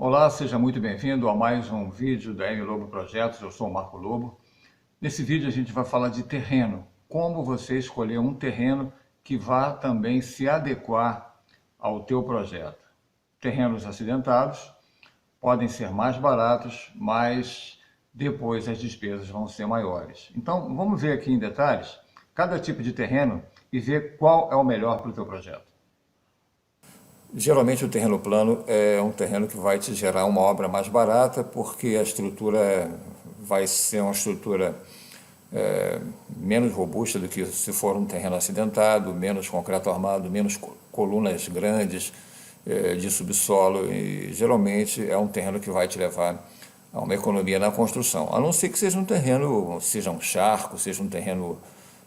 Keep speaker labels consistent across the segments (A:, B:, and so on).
A: Olá, seja muito bem-vindo a mais um vídeo da M Lobo Projetos. Eu sou o Marco Lobo. Nesse vídeo a gente vai falar de terreno, como você escolher um terreno que vá também se adequar ao teu projeto. Terrenos acidentados podem ser mais baratos, mas depois as despesas vão ser maiores. Então vamos ver aqui em detalhes cada tipo de terreno e ver qual é o melhor para o teu projeto.
B: Geralmente o terreno plano é um terreno que vai te gerar uma obra mais barata, porque a estrutura vai ser uma estrutura menos robusta do que se for um terreno acidentado, menos concreto armado, menos colunas grandes de subsolo, e geralmente é um terreno que vai te levar a uma economia na construção, a não ser que seja um terreno, seja um charco, seja um terreno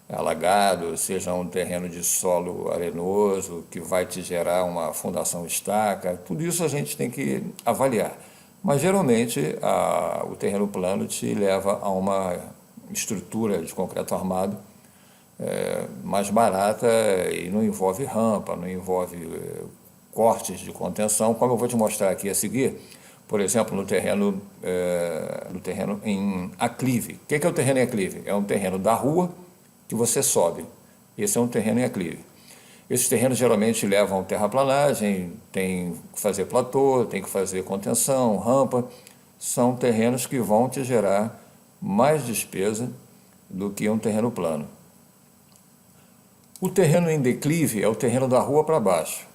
B: alagado, seja um terreno de solo arenoso, que vai te gerar uma fundação estaca, tudo isso a gente tem que avaliar. Mas geralmente o terreno plano te leva a uma estrutura de concreto armado mais barata e não envolve rampa, não envolve cortes de contenção, como eu vou te mostrar aqui a seguir. Por exemplo, no terreno em aclive. O que é o terreno em aclive? É um terreno da rua que você sobe. Esse é um terreno em aclive. Esses terrenos geralmente levam terraplanagem, tem que fazer platô, tem que fazer contenção, rampa. São terrenos que vão te gerar mais despesa do que um terreno plano. O terreno em declive é o terreno da rua para baixo.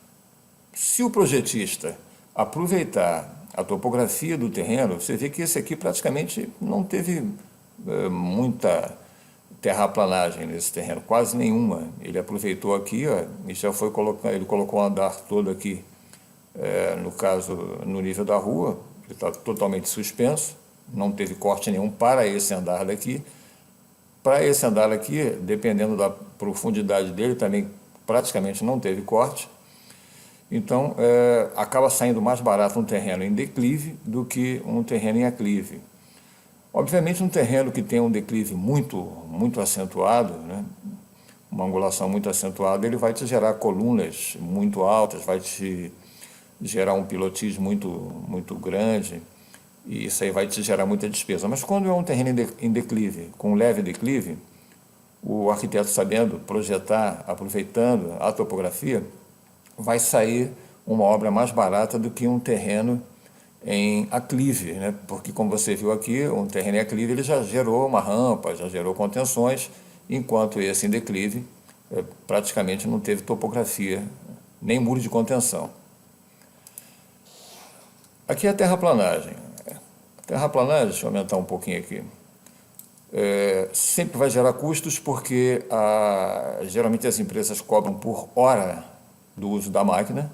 B: Se o projetista aproveitar a topografia do terreno, você vê que esse aqui praticamente não teve muita terraplanagem nesse terreno, quase nenhuma. Ele aproveitou aqui, ó, e já foi colocar, ele colocou o andar todo aqui, no caso, no nível da rua, ele está totalmente suspenso, não teve corte nenhum para esse andar daqui. Para esse andar aqui, dependendo da profundidade dele, também praticamente não teve corte. Então, acaba saindo mais barato um terreno em declive do que um terreno em aclive. Obviamente, um terreno que tem um declive muito acentuado, né, uma angulação muito acentuada, ele vai te gerar colunas muito altas, vai te gerar um pilotis muito grande, e isso aí vai te gerar muita despesa. Mas quando é um terreno em declive, com leve declive, o arquiteto, sabendo projetar, aproveitando a topografia, vai sair uma obra mais barata do que um terreno em aclive, né? Porque, como você viu aqui, um terreno em aclive ele já gerou uma rampa, já gerou contenções, enquanto esse em declive praticamente não teve topografia, nem muro de contenção. Aqui é a terraplanagem. Terraplanagem, deixa eu aumentar um pouquinho aqui. Sempre vai gerar custos porque geralmente as empresas cobram por hora do uso da máquina,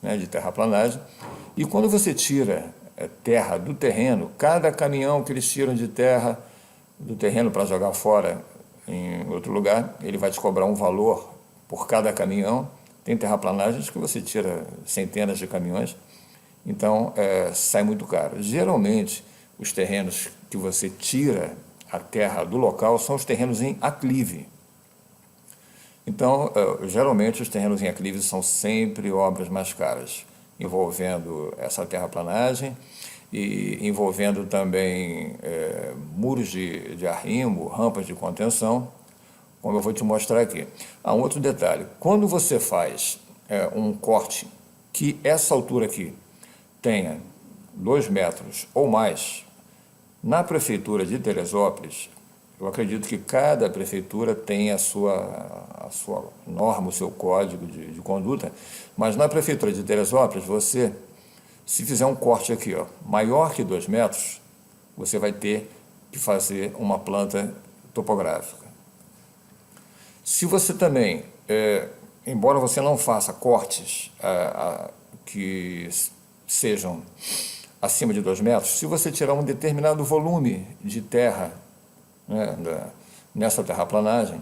B: né, de terraplanagem, e quando você tira terra do terreno, cada caminhão que eles tiram de terra do terreno para jogar fora em outro lugar, ele vai te cobrar um valor por cada caminhão. Tem terraplanagens que você tira centenas de caminhões, então sai muito caro. Geralmente, os terrenos que você tira a terra do local são os terrenos em aclive. Então, geralmente, os terrenos em aclive são sempre obras mais caras, envolvendo essa terraplanagem e envolvendo também muros de arrimo, rampas de contenção, como eu vou te mostrar aqui. Um outro detalhe, quando você faz um corte que essa altura aqui tenha 2 metros ou mais, na prefeitura de Teresópolis, eu acredito que cada prefeitura tem a sua norma, o seu código de conduta, mas na prefeitura de Teresópolis, você, se fizer um corte aqui, ó, maior que 2 metros, você vai ter que fazer uma planta topográfica. Se você também, embora você não faça cortes que sejam acima de 2 metros, se você tirar um determinado volume de terra, né, nessa terraplanagem,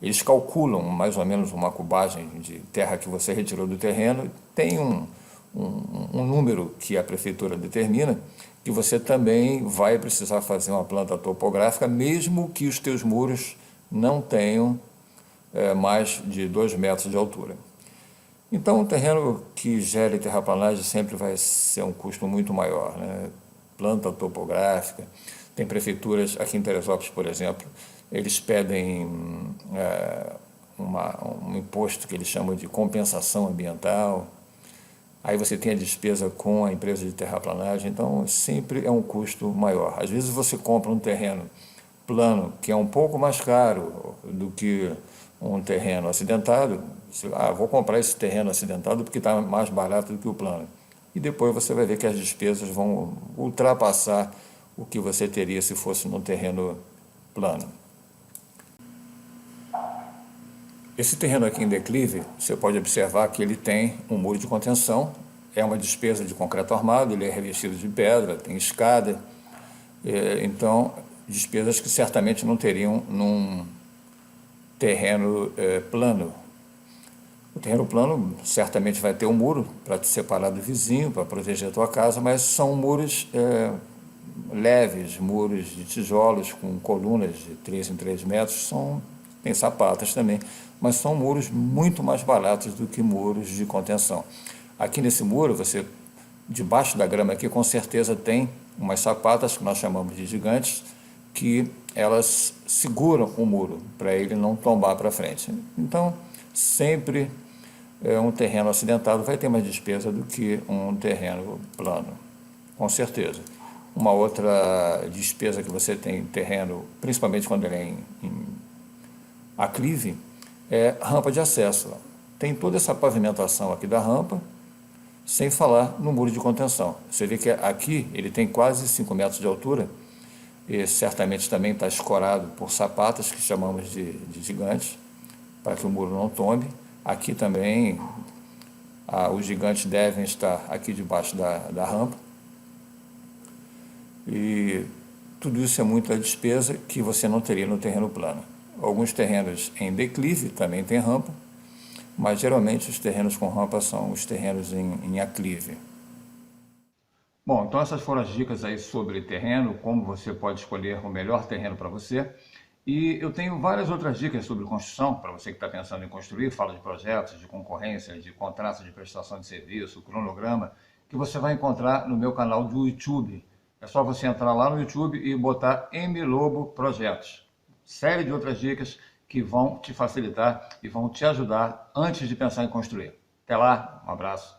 B: eles calculam mais ou menos uma cubagem de terra que você retirou do terreno, tem um número que a prefeitura determina, que você também vai precisar fazer uma planta topográfica, mesmo que os teus muros não tenham mais de 2 metros de altura. Então, um terreno que gere terraplanagem sempre vai ser um custo muito maior, né? Planta topográfica, tem prefeituras, aqui em Teresópolis, por exemplo, eles pedem um imposto que eles chamam de compensação ambiental, aí você tem a despesa com a empresa de terraplanagem, então sempre é um custo maior. Às vezes você compra um terreno plano que é um pouco mais caro do que um terreno acidentado. Vou comprar esse terreno acidentado porque está mais barato do que o plano. E depois você vai ver que as despesas vão ultrapassar o que você teria se fosse num terreno plano. Esse terreno aqui em declive, você pode observar que ele tem um muro de contenção, é uma despesa de concreto armado, ele é revestido de pedra, tem escada, então despesas que certamente não teriam num terreno plano. O terreno plano certamente vai ter um muro para te separar do vizinho, para proteger a tua casa, mas são muros leves, muros de tijolos com colunas de 3 em 3 metros, tem sapatas também, mas são muros muito mais baratos do que muros de contenção. Aqui nesse muro, debaixo da grama aqui, com certeza tem umas sapatas, que nós chamamos de gigantes, que elas seguram o muro, para ele não tombar para frente. Então, sempre um terreno acidentado vai ter mais despesa do que um terreno plano, com certeza. Uma outra despesa que você tem em terreno, principalmente quando ele é em aclive, é rampa de acesso. Tem toda essa pavimentação aqui da rampa, sem falar no muro de contenção. Você vê que aqui ele tem quase 5 metros de altura, e certamente também está escorado por sapatas, que chamamos de gigantes, para que o muro não tombe. Aqui também os gigantes devem estar aqui debaixo da rampa. E tudo isso é muita despesa que você não teria no terreno plano. Alguns terrenos em declive também tem rampa, mas geralmente os terrenos com rampa são os terrenos em aclive.
A: Bom, então essas foram as dicas aí sobre terreno, como você pode escolher o melhor terreno para você. E eu tenho várias outras dicas sobre construção, para você que está pensando em construir, fala de projetos, de concorrência, de contratos de prestação de serviço, cronograma, que você vai encontrar no meu canal do YouTube. É só você entrar lá no YouTube e botar M Lobo Projetos. Série de outras dicas que vão te facilitar e vão te ajudar antes de pensar em construir. Até lá, um abraço.